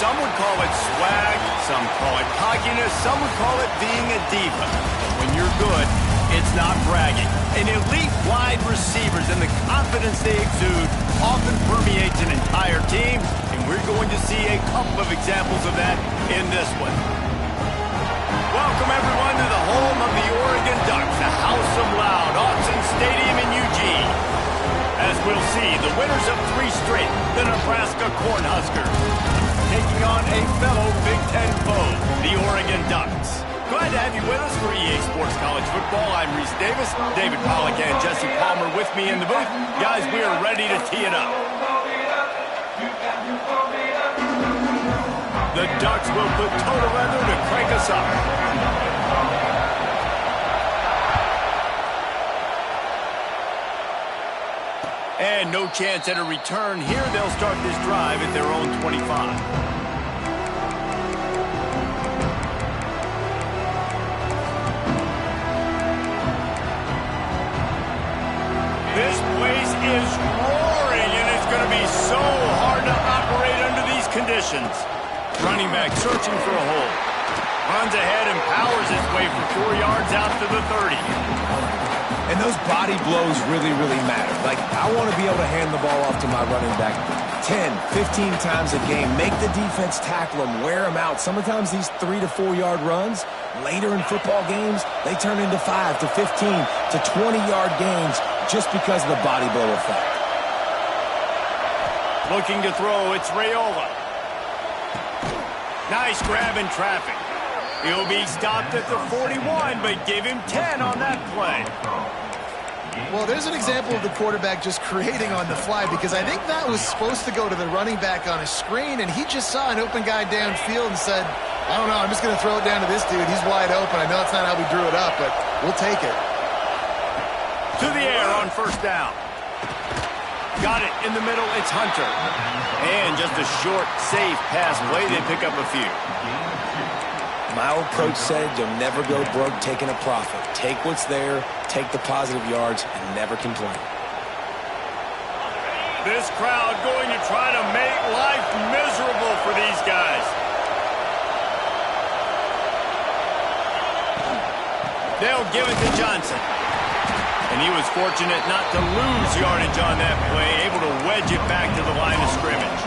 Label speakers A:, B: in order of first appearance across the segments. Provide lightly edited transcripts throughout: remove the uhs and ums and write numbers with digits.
A: Some would call it swag, some call it cockiness, some would call it being a diva. But when you're good, it's not bragging. And elite wide receivers and the confidence they exude often permeates an entire team, and we're going to see a couple of examples of that in this one. Welcome, everyone, to the home of the Oregon Ducks, the House of Loud, Autzen Stadium in Eugene. As we'll see, the winners of 3 straight, the Nebraska Cornhuskers, taking on a fellow Big Ten foe, the Oregon Ducks. Glad to have you with us for EA Sports College Football. I'm Reese Davis, David Pollack and Jesse Palmer with me in the booth. Guys, we are ready to tee it up. The Ducks will put total leather to crank us up. And no chance at a return here. They'll start this drive at their own 25. This place is roaring, and it's going to be so hard to operate under these conditions. Running back searching for a hole. Runs ahead and powers his way for 4 yards out to the 30.
B: And those body blows really, really matter. Like, I want to be able to hand the ball off to my running back 10, 15 times a game. Make the defense tackle them, wear them out. Sometimes these 3 to 4 yard runs, later in football games, they turn into 5 to 15 to 20 yard gains just because of the body blow effect.
A: Looking to throw, it's Raiola. Nice grab in traffic. He'll be stopped at the 41, but give him 10 on that play.
C: Well, there's an example of the quarterback just creating on the fly, because I think that was supposed to go to the running back on a screen, and he just saw an open guy downfield and said, I don't know, I'm just going to throw it down to this dude. He's wide open. I know it's not how we drew it up, but we'll take it.
A: To the air on first down. Got it in the middle. It's Hunter. And just a short, safe pass play. They pick up a few.
B: My old coach said you'll never go broke taking a profit. Take what's there, take the positive yards, and never complain.
A: This crowd going to try to make life miserable for these guys. They'll give it to Johnson. And he was fortunate not to lose yardage on that play, able to wedge it back to the line of scrimmage.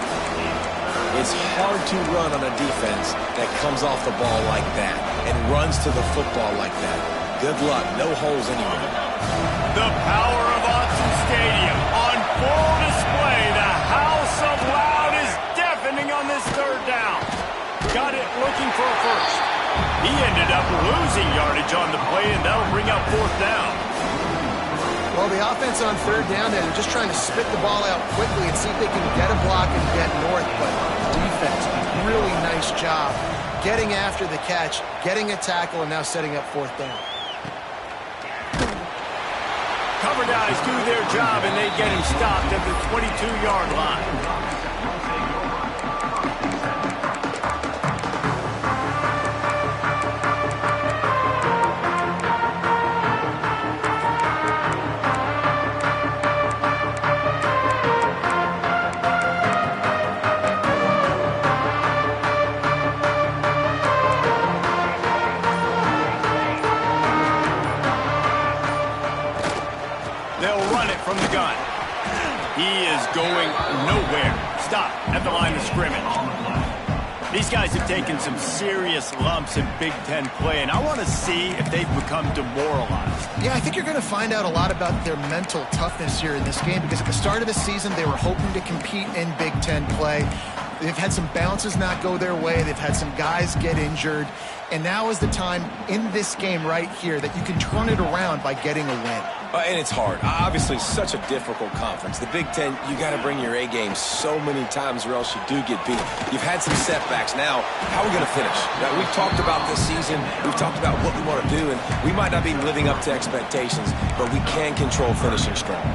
B: It's hard to run on a defense that comes off the ball like that and runs to the football like that. Good luck. No holes anywhere.
A: The power of Autzen Stadium on full display. The House of Loud is deafening on this third down. Got it looking for a first. He ended up losing yardage on the play, and that'll bring up fourth down.
C: Well, the offense on third down, they're just trying to spit the ball out quickly and see if they can get a block and get north. But defense, really nice job getting after the catch, getting a tackle, and now setting up fourth down.
A: Cover guys do their job, and they get him stopped at the 22-yard line. From the gun. He is going nowhere. Stop at the line of scrimmage. These guys have taken some serious lumps in Big Ten play, and I want to see if they've become demoralized.
C: Yeah, I think you're going to find out a lot about their mental toughness here in this game, because at the start of the season, they were hoping to compete in Big Ten play. They've had some bounces not go their way. They've had some guys get injured. And now is the time in this game right here that you can turn it around by getting a win.
B: And it's hard. Obviously, such a difficult conference. The Big Ten, you got to bring your A game so many times or else you do get beat. You've had some setbacks. Now, how are we going to finish? Now, we've talked about this season. We've talked about what we want to do, and we might not be living up to expectations, but we can control finishing strong.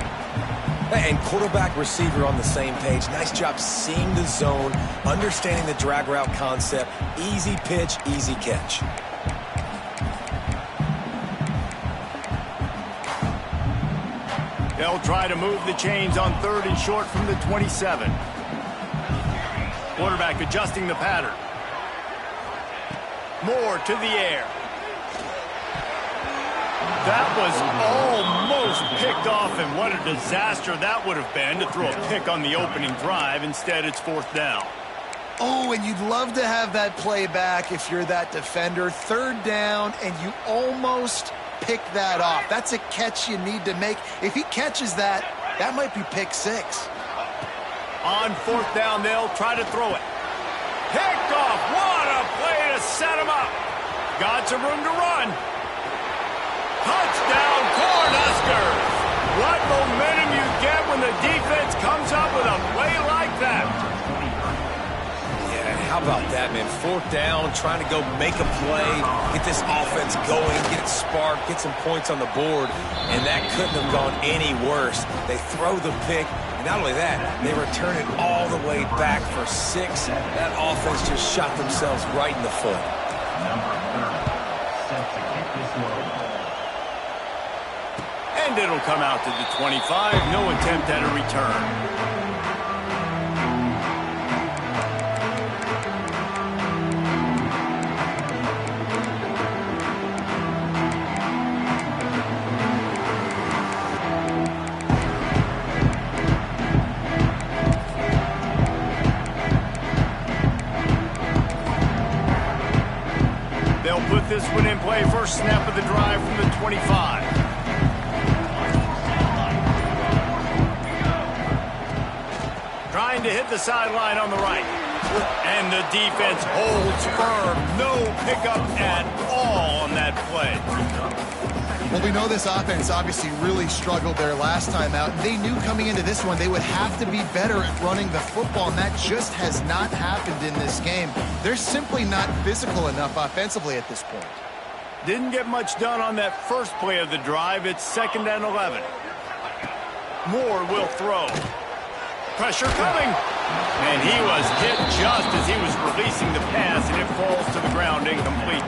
B: And quarterback, receiver on the same page. Nice job seeing the zone, understanding the drag route concept. Easy pitch, easy catch.
A: They'll try to move the chains on third and short from the 27. Quarterback adjusting the pattern. Moore to the air. That was almost picked off, and what a disaster that would have been to throw a pick on the opening drive. Instead, it's 4th down.
C: Oh, and you'd love to have that play back if you're that defender. 3rd down, and you almost pick that off. That's a catch you need to make. If he catches that, that might be pick 6.
A: On 4th down, they'll try to throw it. Picked off. What a play to set him up. Got some room to run. Touchdown, Cornhuskers. What momentum you get when the defense comes up with a play like that.
B: Yeah, how about that, man? 4th down, trying to go make a play, get this offense going, get it sparked, get some points on the board, and that couldn't have gone any worse. They throw the pick, and not only that, they return it all the way back for 6. That offense just shot themselves right in the foot.
A: And it'll come out to the 25. No attempt at a return. They'll put this one in play. First snap of the drive from the 25. Trying to hit the sideline on the right. And the defense holds firm. No pickup at all on that play.
C: Well, we know this offense obviously really struggled there last time out. They knew coming into this one they would have to be better at running the football, and that just has not happened in this game. They're simply not physical enough offensively at this point.
A: Didn't get much done on that first play of the drive. It's 2nd and 11. Moore will throw. Pressure coming. And he was hit just as he was releasing the pass, and it falls to the ground incomplete.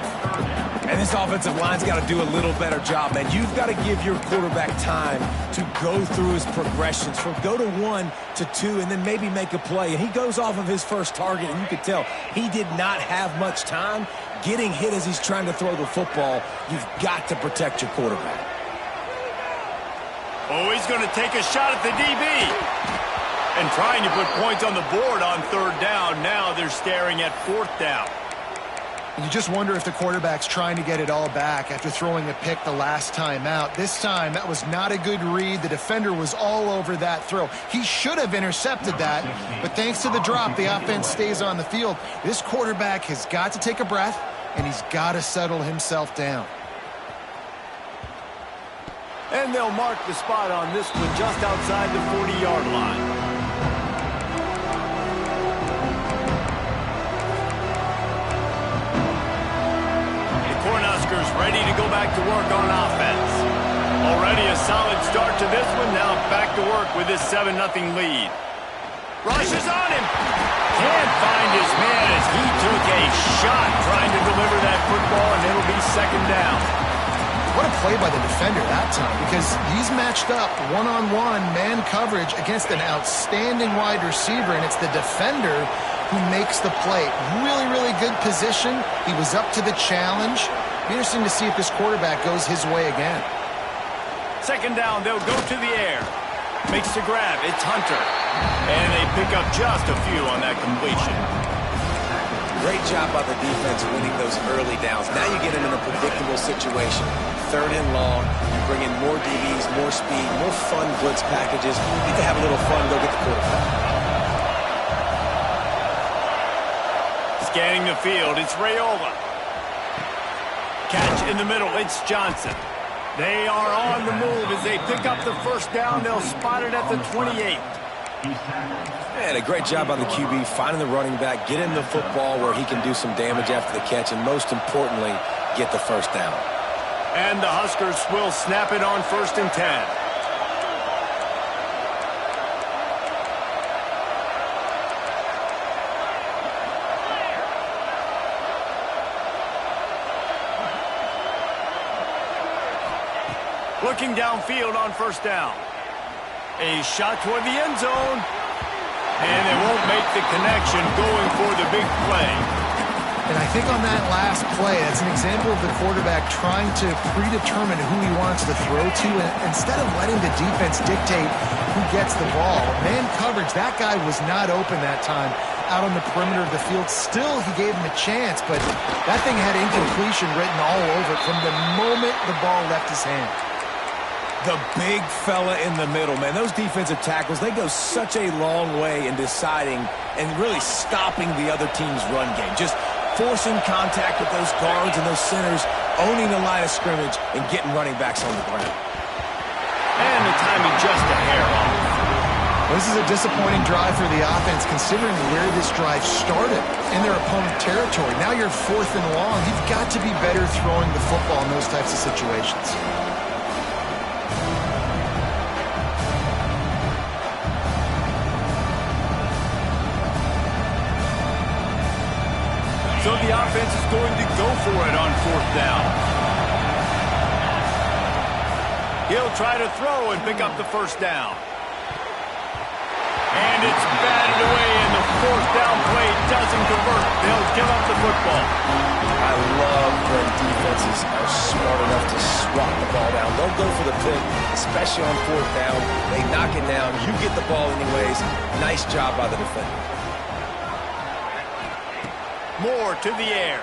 B: And this offensive line's got to do a little better job, man. You've got to give your quarterback time to go through his progressions from go to 1 to 2 and then maybe make a play. And he goes off of his first target, and you could tell he did not have much time getting hit as he's trying to throw the football. You've got to protect your quarterback.
A: Oh, he's going to take a shot at the DB. And trying to put points on the board on 3rd down. Now they're staring at 4th down.
C: You just wonder if the quarterback's trying to get it all back after throwing a pick the last time out. This time, that was not a good read. The defender was all over that throw. He should have intercepted that, but thanks to the drop, the offense stays on the field. This quarterback has got to take a breath, and he's got to settle himself down.
A: And they'll mark the spot on this one just outside the 40-yard line. Cornhuskers ready to go back to work on offense. Already a solid start to this one. Now back to work with this 7-0 lead. Rushes on him. Can't find his man as he took a shot trying to deliver that football, and it'll be 2nd down.
C: What a play by the defender that time, because he's matched up one-on-one man coverage against an outstanding wide receiver, and it's the defender who makes the play. Really, really good position. He was up to the challenge. Be interesting to see if this quarterback goes his way again.
A: 2nd down, they'll go to the air. Makes the grab. It's Hunter. And they pick up just a few on that completion.
B: Great job by the defense winning those early downs. Now you get them in a predictable situation. 3rd and long, you bring in more DBs, more speed, more fun blitz packages. You get to have a little fun, go get the quarterback.
A: Scanning the field, it's Raiola. Catch in the middle, it's Johnson. They are on the move as they pick up the 1st down. They'll spot it at the 28.
B: And a great job on the QB, finding the running back, get him the football where he can do some damage after the catch, and most importantly, get the 1st down.
A: And the Huskers will snap it on 1st and 10. Looking downfield on 1st down. A shot toward the end zone. And they won't make make the connection going for the big play.
C: And I think on that last play, that's an example of the quarterback trying to predetermine who he wants to throw to, and instead of letting the defense dictate who gets the ball. Man coverage, that guy was not open that time out on the perimeter of the field. Still, he gave him a chance, but that thing had incompletion written all over it from the moment the ball left his hand.
B: The big fella in the middle, man. Those defensive tackles, they go such a long way in deciding and really stopping the other team's run game. Just forcing contact with those guards and those centers, owning the line of scrimmage, and getting running backs on the ground.
A: And the timing just a hair off.
C: This is a disappointing drive for the offense, considering where this drive started in their opponent territory. Now you're 4th and long. You've got to be better throwing the football in those types of situations.
A: So the offense is going to go for it on 4th down. He'll try to throw and pick up the 1st down. And it's batted away, and the 4th down play doesn't convert. They'll give up the football.
B: I love when defenses are smart enough to swat the ball down. They'll go for the pick, especially on 4th down. They knock it down. You get the ball anyways. Nice job by the defender.
A: Moore to the air.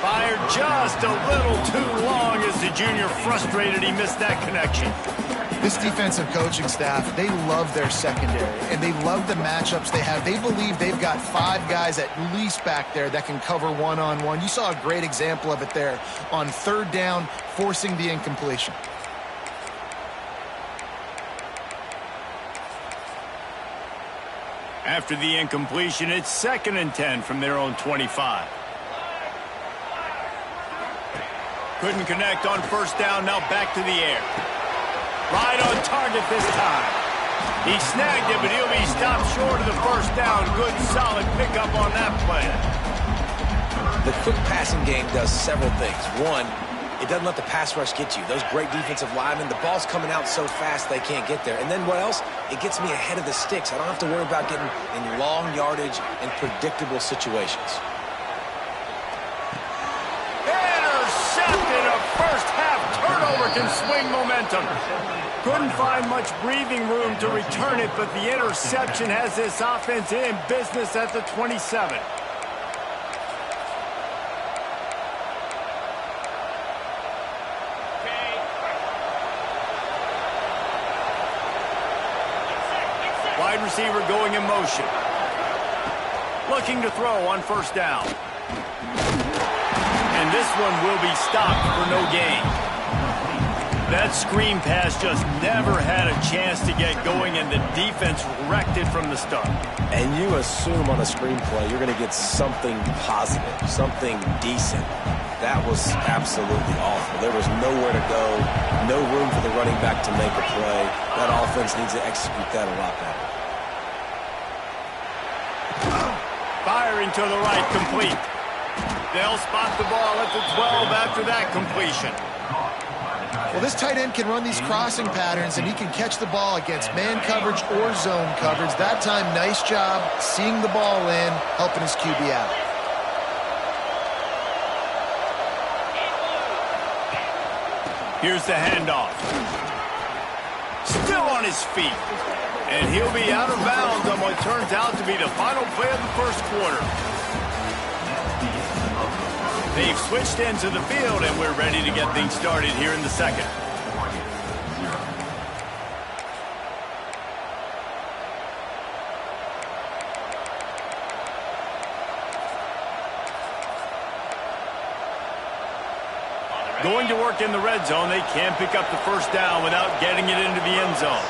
A: Fired just a little too long as the junior frustrated he missed that connection.
C: This defensive coaching staff, they love their secondary, and they love the matchups they have. They believe they've got 5 guys at least back there that can cover one-on-one. You saw a great example of it there on 3rd down, forcing the incompletion.
A: After the incompletion, it's 2nd and 10 from their own 25. Couldn't connect on 1st down, now back to the air. Right on target this time. He snagged it, but he'll be stopped short of the 1st down. Good, solid pickup on that play.
B: The quick passing game does several things. One, it doesn't let the pass rush get you. Those great defensive linemen, the ball's coming out so fast they can't get there. And then what else? It gets me ahead of the sticks. I don't have to worry about getting in long yardage and predictable situations.
A: Intercepted! A first-half turnover can swing momentum. Couldn't find much breathing room to return it, but the interception has this offense in business at the 27. Wide receiver going in motion. Looking to throw on 1st down. And this one will be stopped for no gain. That screen pass just never had a chance to get going, and the defense wrecked it from the start.
B: And you assume on a screenplay you're going to get something positive, something decent. That was absolutely awful. There was nowhere to go, no room for the running back to make a play. That offense needs to execute that a lot better.
A: Firing to the right, complete. They'll spot the ball at the 12 after that completion.
C: Well, this tight end can run these crossing patterns, and he can catch the ball against man coverage or zone coverage. That time, nice job seeing the ball in, helping his QB out.
A: Here's the handoff. Still on his feet. And he'll be out of bounds on what turns out to be the final play of the 1st quarter. They've switched into the field, and we're ready to get things started here in the 2nd. Going to work in the red zone. They can't pick up the 1st down without getting it into the end zone.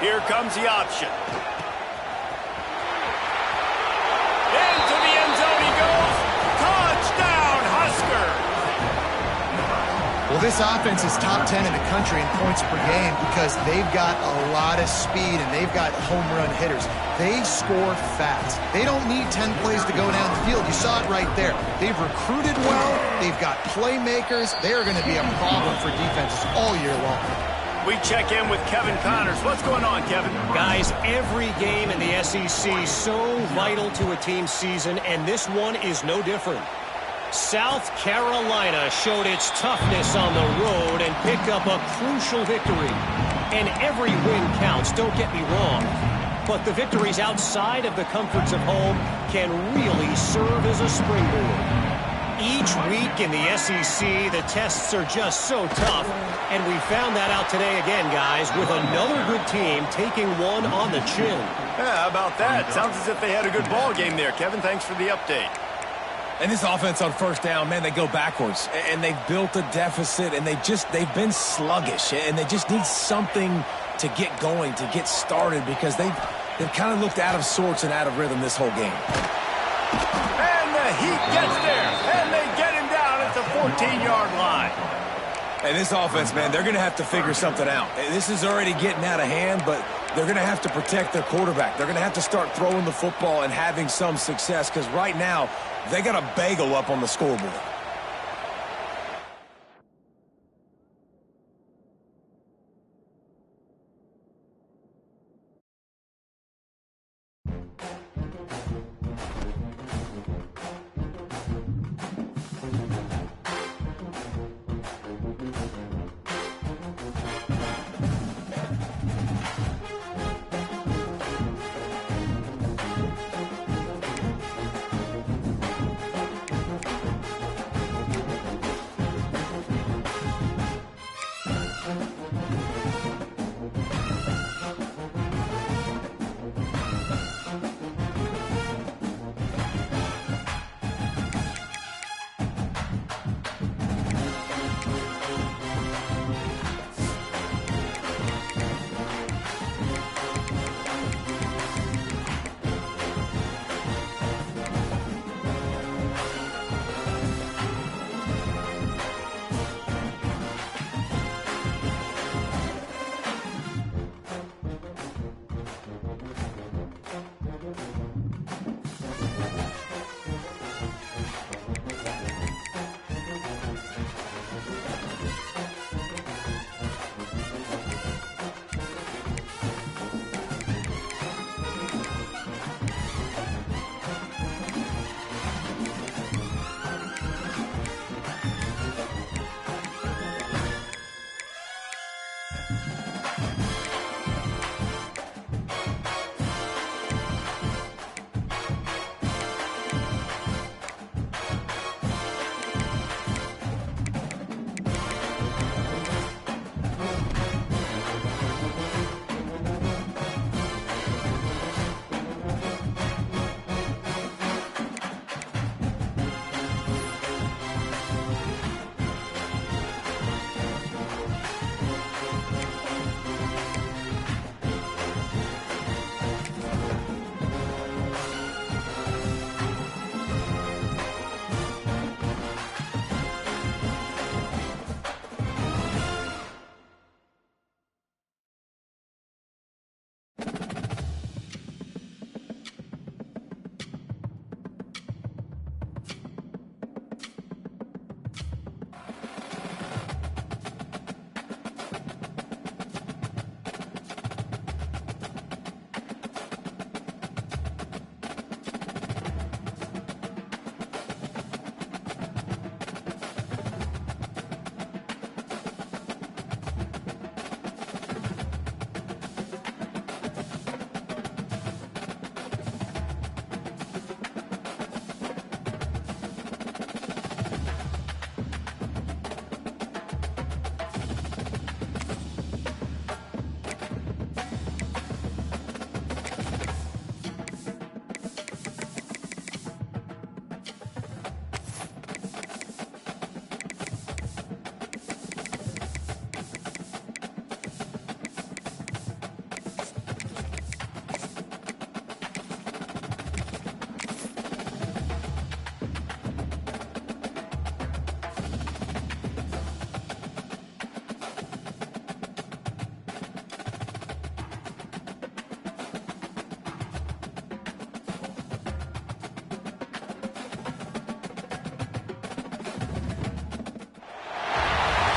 A: Here comes the option. Into the end zone he goes. Touchdown, Husker!
C: Well, this offense is top 10 in the country in points per game because they've got a lot of speed and they've got home run hitters. They score fast. They don't need 10 plays to go down the field. You saw it right there. They've recruited well. They've got playmakers. They are going to be a problem for defenses all year long.
A: We check in with Kevin Connors. What's going on, Kevin?
D: Guys, every game in the SEC so vital to a team's season, and this one is no different. South Carolina showed its toughness on the road and picked up a crucial victory. And every win counts, don't get me wrong. But the victories outside of the comforts of home can really serve as a springboard. Each week in the SEC, the tests are just so tough. And we found that out today again, guys, with another good team taking one on the chin.
A: Yeah, how about that? Sounds as if they had a good ball game there. Kevin, thanks for the update.
B: And this offense on first down, man, they go backwards. And they've built a deficit, and they've been sluggish. And they just need something to get going, to get started, because they've kind of looked out of sorts and out of rhythm this whole game.
A: And the Heat gets there, and they get him down at the 14-yard line.
B: And this offense, man, they're going to have to figure something out. This is already getting out of hand, but they're going to have to protect their quarterback. They're going to have to start throwing the football and having some success, because right now, they got a bagel up on the scoreboard.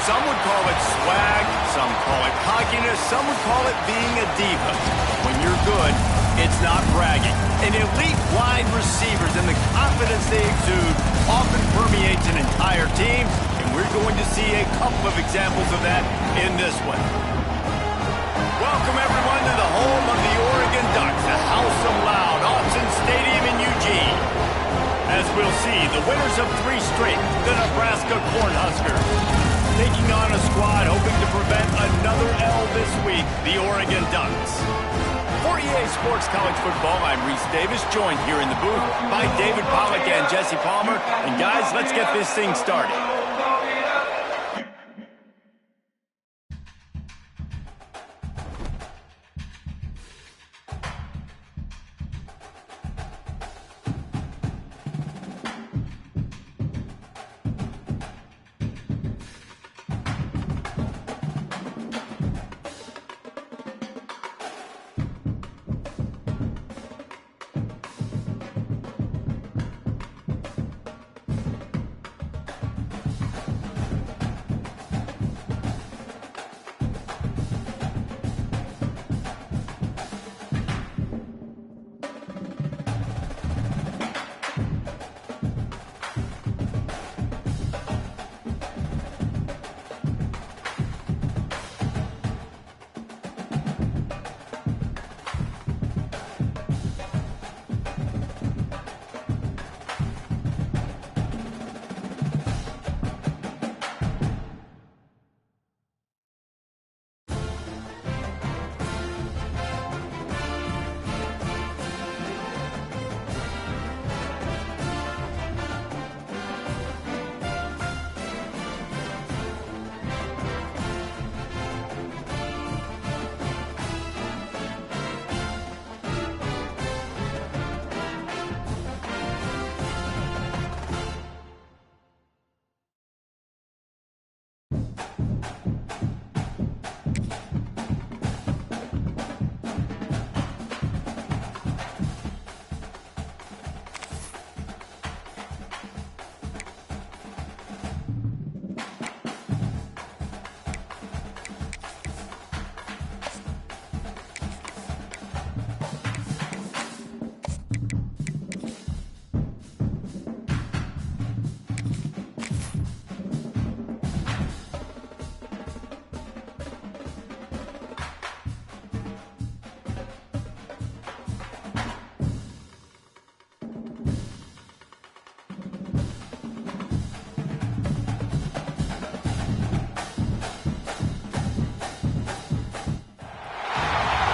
A: Some would call it swag, some call it cockiness, some would call it being a diva. When you're good, it's not bragging. And elite wide receivers and the confidence they exude often permeates an entire team, and we're going to see a couple of examples of that in this one. Welcome, everyone, to the home of the Oregon Ducks, the House of Loud, Autzen Stadium in Eugene. As we'll see, the winners of 3 straight, the Nebraska Cornhuskers, taking on a squad hoping to prevent another L this week, the Oregon Ducks. For EA Sports College Football, I'm Reese Davis, joined here in the booth by David Pollack and Jesse Palmer. And guys, let's get this thing started.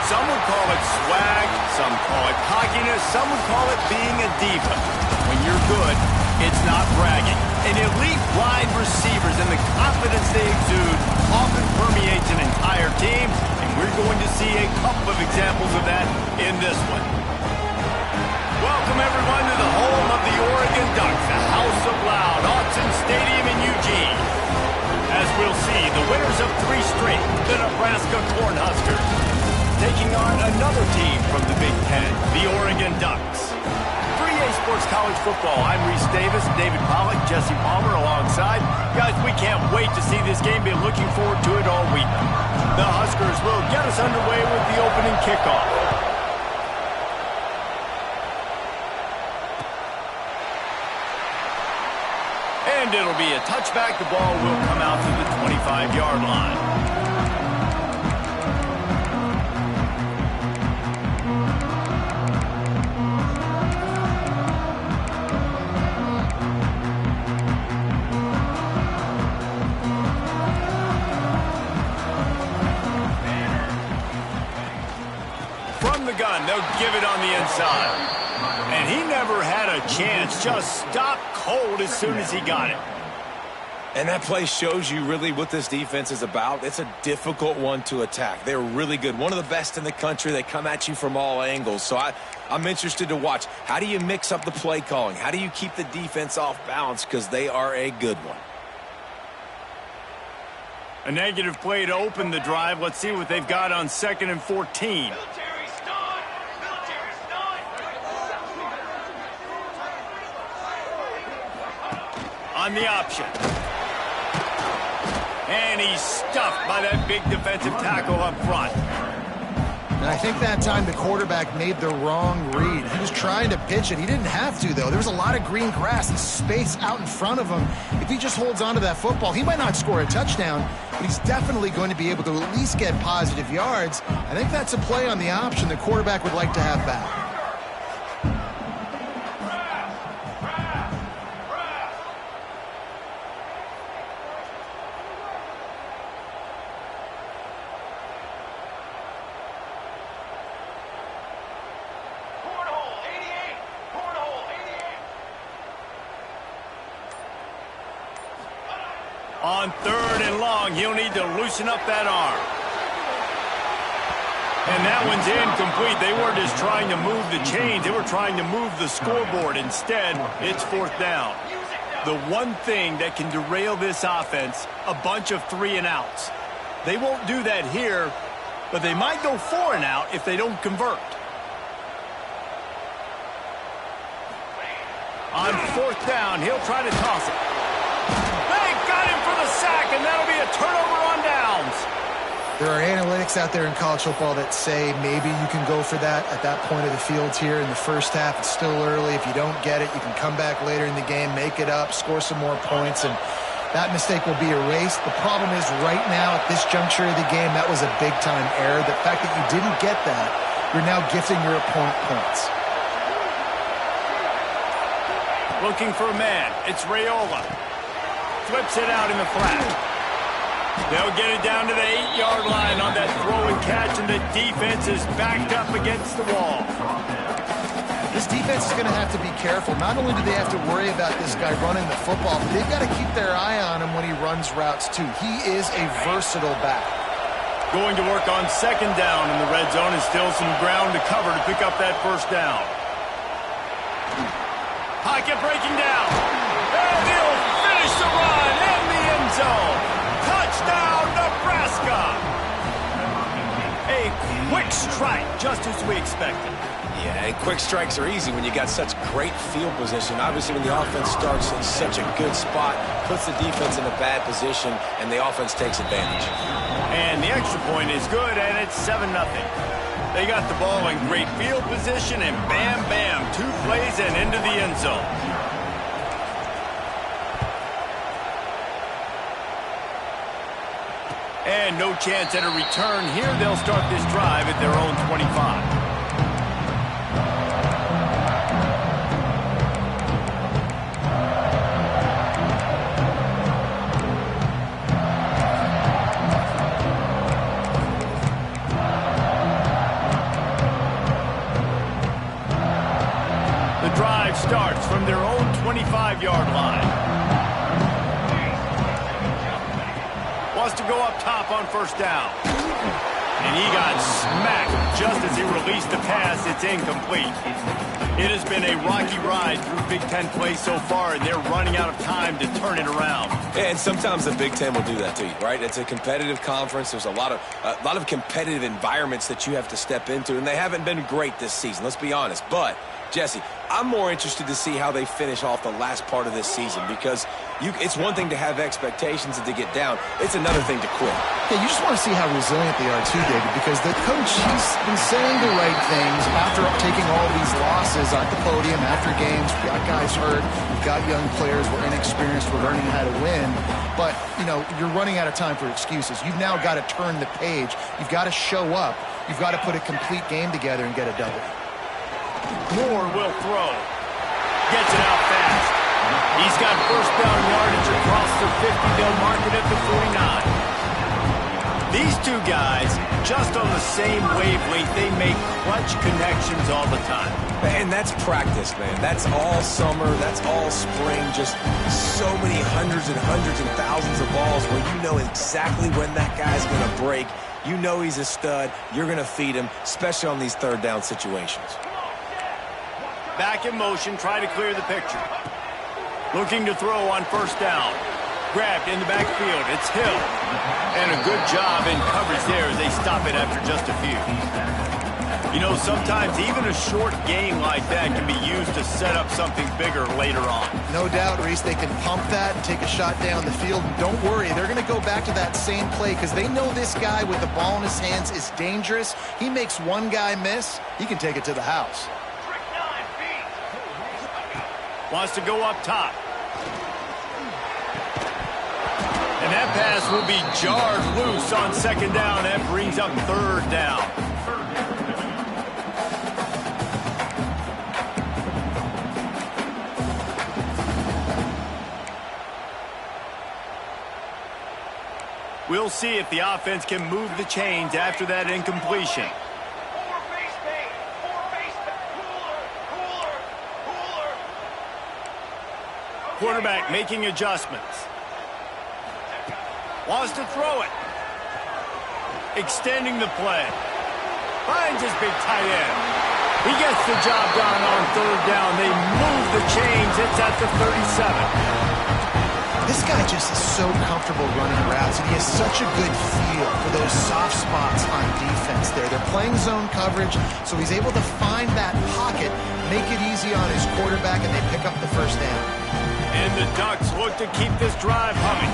A: Some would call it swag, some call it cockiness, some would call it being a diva. When you're good, it's not bragging. And elite wide receivers and the confidence they exude often permeates an entire team, and we're going to see a couple of examples of that in this one. Welcome, everyone, to the home of the Oregon Ducks, the House of Loud, Autzen Stadium in Eugene. As we'll see, the winners of 3 straight, the Nebraska Cornhuskers, taking on another team from the Big Ten, the Oregon Ducks. For EA Sports College Football, I'm Reese Davis, David Pollack, Jesse Palmer alongside. Guys, we can't wait to see this game. Been looking forward to it all week. The Huskers will get us underway with the opening kickoff. And it'll be a touchback. The ball will come out to the 25-yard line. From the gun, they'll give it on the inside. And he never had a chance, just stopped cold as soon as he got it.
B: And that play shows you really what this defense is about. It's a difficult one to attack. They're really good. One of the best in the country. They come at you from all angles. So I'm interested to watch. How do you mix up the play calling? How do you keep the defense off balance? Because they are a good one.
A: A negative play to open the drive. Let's see what they've got on 2nd and 14. On the option. And he's stuffed by that big defensive tackle up front.
C: And I think that time the quarterback made the wrong read. He was trying to pitch it. He didn't have to, though. There was a lot of green grass and space out in front of him. If he just holds on to that football, he might not score a touchdown, but he's definitely going to be able to at least get positive yards. I think that's a play on the option the quarterback would like to have back.
A: On 3rd and long, he'll need to loosen up that arm. And that one's incomplete. They weren't just trying to move the chains. They were trying to move the scoreboard. Instead, it's 4th down. The one thing that can derail this offense, a bunch of 3 and outs. They won't do that here, but they might go 4 and out if they don't convert. On 4th down, he'll try to toss it. Sack, and that'll be a turnover on downs.
C: There are analytics out there in college football that say maybe you can go for that at that point of the field here in the first half. It's still early. If you don't get it, you can come back later in the game, make it up, score some more points, and that mistake will be erased. The problem is right now at this juncture of the game, that was a big-time error. The fact that you didn't get that, you're now gifting your opponent points.
A: Looking for a man. It's Raiola. Flips it out in the flat. They'll get it down to the 8-yard line on that throw and catch, and the defense is backed up against the wall.
C: This defense is going to have to be careful. Not only do they have to worry about this guy running the football, but they've got to keep their eye on him when he runs routes too. He is a versatile back.
A: Going to work on 2nd down in the red zone, and still some ground to cover to pick up that 1st down. Pocket breaking down. And he'll finish the run in the end zone. Touchdown, Nebraska. A quick strike, just as we expected.
B: Yeah, and quick strikes are easy when you got such great field position. Obviously, when the offense starts in such a good spot, puts the defense in a bad position, and the offense takes advantage.
A: And the extra point is good, and it's 7-0. They got the ball in great field position, and bam, bam, 2 plays and into the end zone. And no chance at a return here. They'll start this drive at their own 25. The drive starts from their own 25-yard line. Wants to go up top on 1st down. And he got smacked just as he released the pass. It's incomplete. It has been a rocky ride through Big Ten play so far, and they're running out of time to turn it around.
B: And sometimes the Big Ten will do that to you, right? It's a competitive conference. There's a lot of competitive environments that you have to step into, and they haven't been great this season, let's be honest. But, Jesse, I'm more interested to see how they finish off the last part of this season, because it's one thing to have expectations and to get down. It's another thing to quit.
C: Yeah, you just want to see how resilient they are too, David, because the coach, he's been saying the right things after taking all these losses at the podium, after games. We've got guys hurt. We've got young players. We're inexperienced. We're learning how to win. But, you know, you're running out of time for excuses. You've now got to turn the page. You've got to show up. You've got to put a complete game together and get a W.
A: Moore will throw. Gets it out fast. He's got 1st down yardage across the 50. They'll mark it at the 49. These two guys, just on the same wavelength, they make clutch connections all the time.
B: And that's practice, man. That's all summer. That's all spring. Just so many hundreds and thousands of balls where you know exactly when that guy's going to break. You know he's a stud. You're going to feed him, especially on these 3rd down situations.
A: Back in motion, try to clear the picture. Looking to throw on 1st down. Grabbed in the backfield. It's Hill. And a good job in coverage there as they stop it after just a few. You know, sometimes even a short game like that can be used to set up something bigger later on.
C: No doubt, Reese, they can pump that and take a shot down the field. And don't worry, they're going to go back to that same play because they know this guy with the ball in his hands is dangerous. He makes one guy miss, he can take it to the house.
A: Wants to go up top. And that pass will be jarred loose on second down. That brings up third down. We'll see if the offense can move the chains after that incompletion. Quarterback making adjustments. Wants to throw it. Extending the play. Finds his big tight end. He gets the job done on third down. They move the chains. It's at the 37.
C: This guy just is so comfortable running routes, and he has such a good feel for those soft spots on defense there. They're playing zone coverage, so he's able to find that pocket, make it easy on his quarterback, and they pick up the first down.
A: And the Ducks look to keep this drive humming.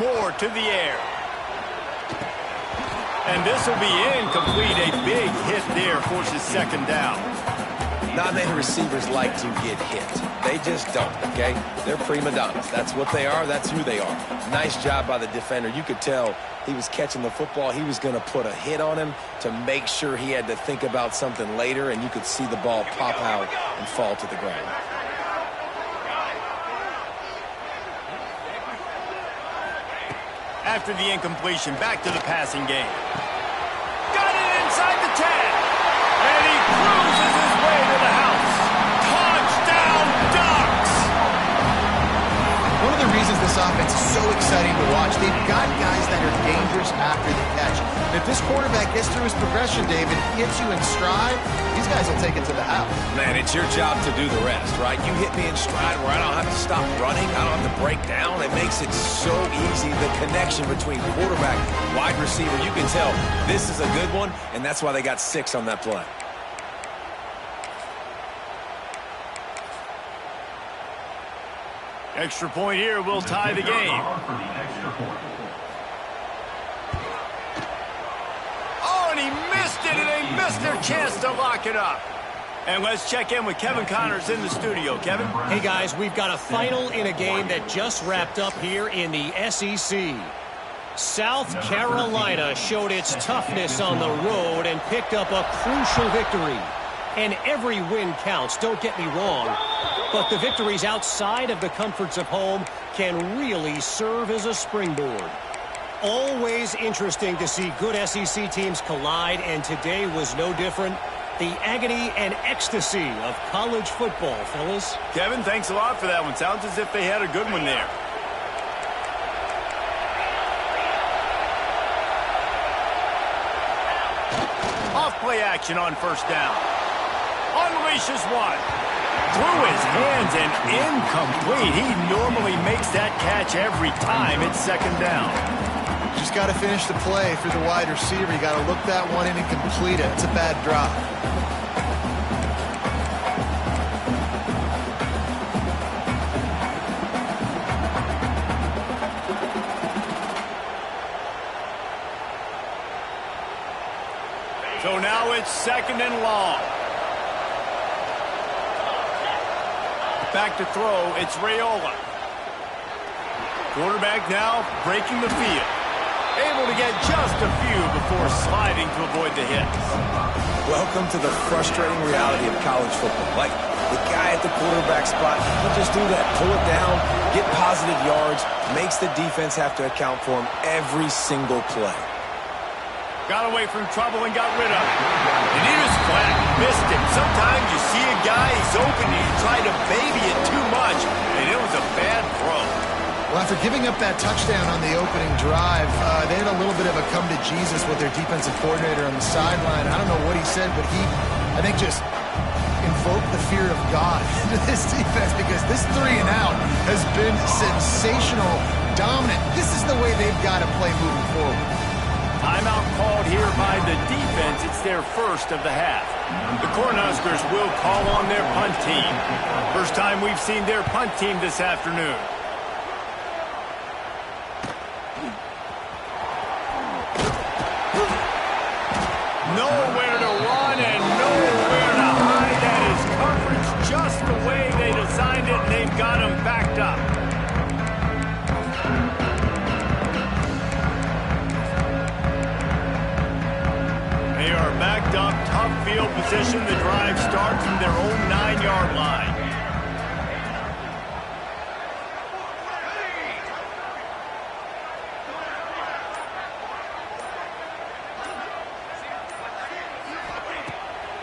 A: Moore to the air. And this will be incomplete. A big hit there forces second down.
B: Not many receivers like to get hit. They just don't, okay? They're prima donnas. That's what they are. That's who they are. Nice job by the defender. You could tell he was catching the football. He was going to put a hit on him to make sure he had to think about something later, and you could see the ball pop out and fall to the ground.
A: After the incompletion, back to the passing game. Got it inside the 10. And he cruises his way to the house. Touchdown, Ducks!
C: One of the reasons this offense is so exciting to watch, they've got guys that are dangerous after the catch. And if this quarterback gets through his progression, David, gets you in stride, these guys will take it to the house.
B: Man, it's your job to do the rest, right? You hit me in stride where I don't have to stop running. I don't have to break down. It makes it so easy. The connection between quarterback, wide receiver, you can tell this is a good one, and that's why they got 6 on that play.
A: Extra point here will tie the game. Oh, and he missed it, and they missed their chance to lock it up. And let's check in with Kevin Connors in the studio. Kevin?
D: Hey, guys, we've got a final in a game that just wrapped up here in the SEC. South Carolina showed its toughness on the road and picked up a crucial victory. And every win counts, don't get me wrong. But the victories outside of the comforts of home can really serve as a springboard. Always interesting to see good SEC teams collide, and today was no different. The agony and ecstasy of college football, fellas.
A: Kevin, thanks a lot for that one. Sounds as if they had a good one there. Off play action on first down. Unleashes one. Through his hands and incomplete. He normally makes that catch every time. It's second down.
C: Just got to finish the play for the wide receiver. You got to look that one in and complete it. It's a bad drop.
A: So now it's second and long. Back to throw, it's Raiola. Quarterback now breaking the field. Able to get just a few before sliding to avoid the hits.
B: Welcome to the frustrating reality of college football. Like, the guy at the quarterback spot, he'll just do that. Pull it down, get positive yards, makes the defense have to account for him every single play.
A: Got away from trouble and got rid of it. And he was flat, missed him. Sometimes you see a guy, he's open, and you try to baby it too much, and it was a bad throw.
C: Well, after giving up that touchdown on the opening drive, they had a little bit of a come to Jesus with their defensive coordinator on the sideline. I don't know what he said, but he, I think, just invoked the fear of God into this defense, because this 3-and-out has been sensational dominant. This is the way they've got to play moving forward.
A: Timeout called here by the defense. It's their first of the half. The Cornhuskers will call on their punt team. First time we've seen their punt team this afternoon. Nowhere to run and nowhere to hide. That is coverage just the way they designed it, and they've got him backed up. They are backed up, tough field position. The drive starts from their own 9-yard line.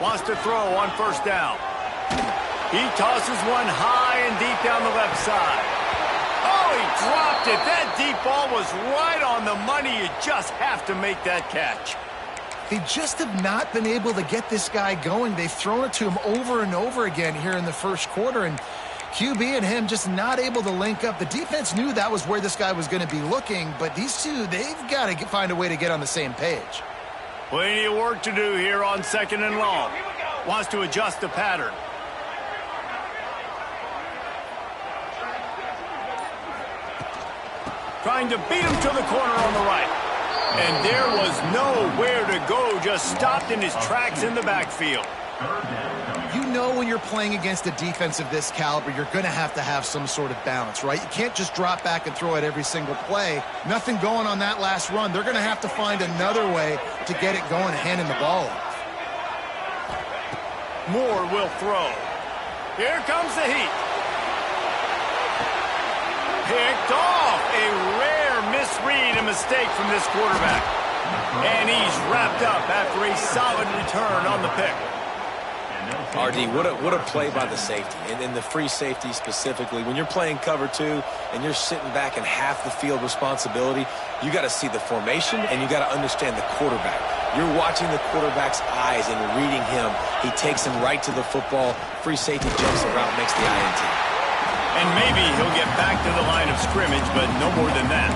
A: Wants to throw on first down. He tosses one high and deep down the left side. Oh, he dropped it. That deep ball was right on the money. You just have to make that catch.
C: They just have not been able to get this guy going. They've thrown it to him over and over again here in the first quarter, and QB and him just not able to link up. The defense knew that was where this guy was going to be looking, but these two, they've got to find a way to get on the same page.
A: Plenty of work to do here on second and long. Wants to adjust the pattern. Trying to beat him to the corner on the right. And there was nowhere to go, just stopped in his tracks in the backfield.
C: You know when you're playing against a defense of this caliber, you're going to have some sort of balance, right? You can't just drop back and throw it every single play. Nothing going on that last run. They're going to have to find another way to get it going and handing the ball off.
A: Moore will throw. Here comes the heat. Picked off. A rare misread and mistake from this quarterback. And he's wrapped up after a solid return on the pick.
B: RD, what a play by the safety, and in the free safety specifically. When you're playing cover two and you're sitting back in half the field responsibility, you got to see the formation and you got to understand the quarterback. You're watching the quarterback's eyes and reading him. He takes him right to the football. Free safety jumps the route, makes the INT.
A: And maybe he'll get back to the line of scrimmage, but no more than that.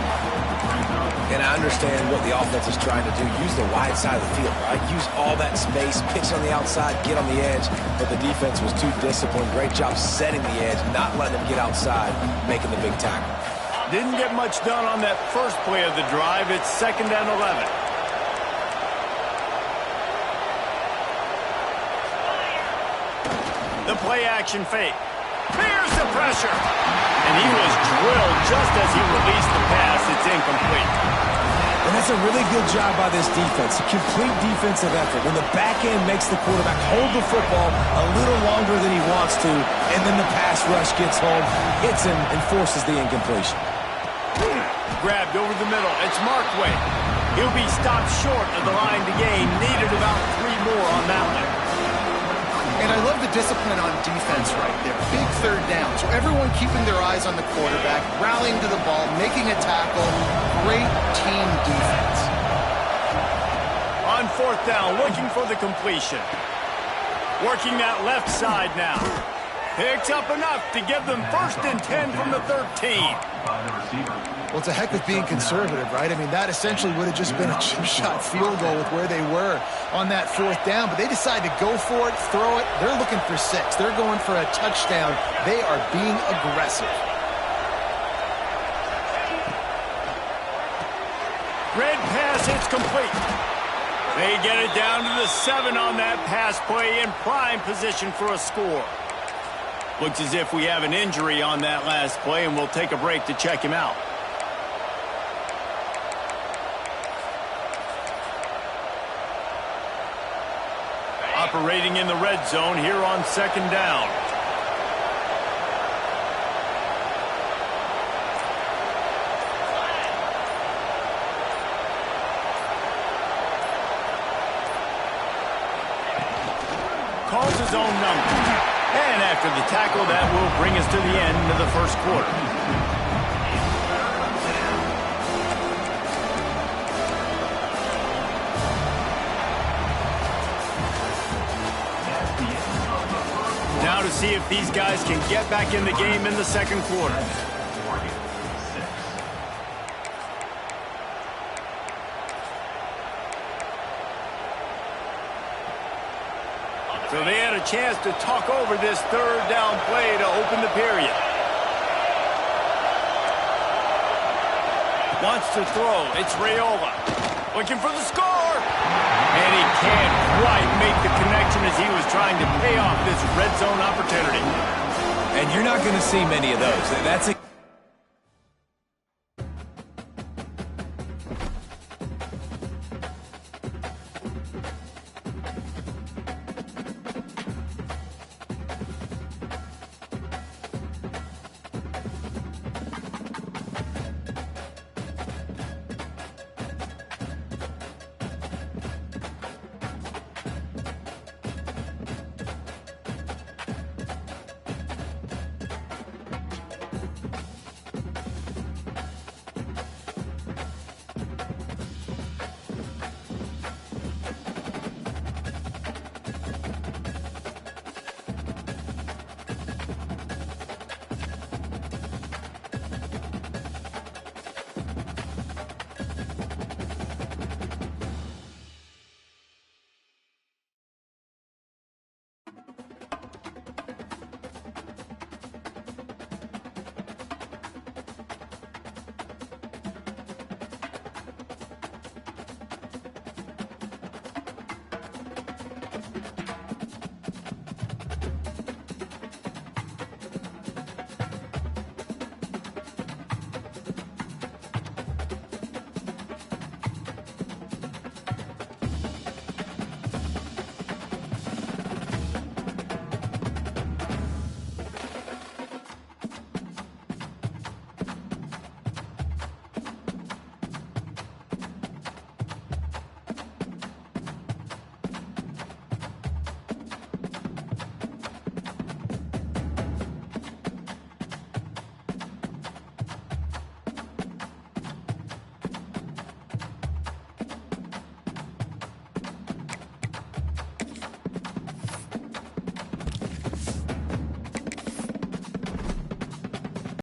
B: And I understand what the offense is trying to do. Use the wide side of the field, right? Use all that space, pitch on the outside, get on the edge. But the defense was too disciplined. Great job setting the edge, not letting them get outside, making the big tackle.
A: Didn't get much done on that first play of the drive. It's 2nd and 11. The play action fake. Here's the pressure. And he was drilled just as he released the pass. It's incomplete.
B: And that's a really good job by this defense. Complete defensive effort. When the back end makes the quarterback hold the football a little longer than he wants to, and then the pass rush gets home, hits him, and forces the incompletion.
A: Grabbed over the middle. It's Markway. He'll be stopped short of the line to gain. Needed about 3 more on that one.
C: And I love the discipline on defense right there. Big third down. So everyone keeping their eyes on the quarterback, rallying to the ball, making a tackle. Great team defense.
A: On 4th down, looking for the completion. Working that left side now. Picks up enough to give them 1st and 10 from the 13.
C: Well, it's a heck of being conservative, right? I mean, that essentially would have just been a chip-shot field goal with where they were on that 4th down. But they decided to go for it, throw it. They're looking for 6. They're going for a touchdown. They are being aggressive.
A: Red pass, it's complete. They get it down to the 7 on that pass play in prime position for a score. Looks as if we have an injury on that last play, and we'll take a break to check him out. Operating in the red zone here on 2nd down. Calls his own number. And after the tackle, that will bring us to the end of the first quarter. Now to see if these guys can get back in the game in the second quarter. a chance to talk over this third down play to open the period. Wants to throw. It's Raiola. Looking for the score. And he can't quite make the connection as he was trying to pay off this red zone opportunity.
B: And you're not going to see many of those. That's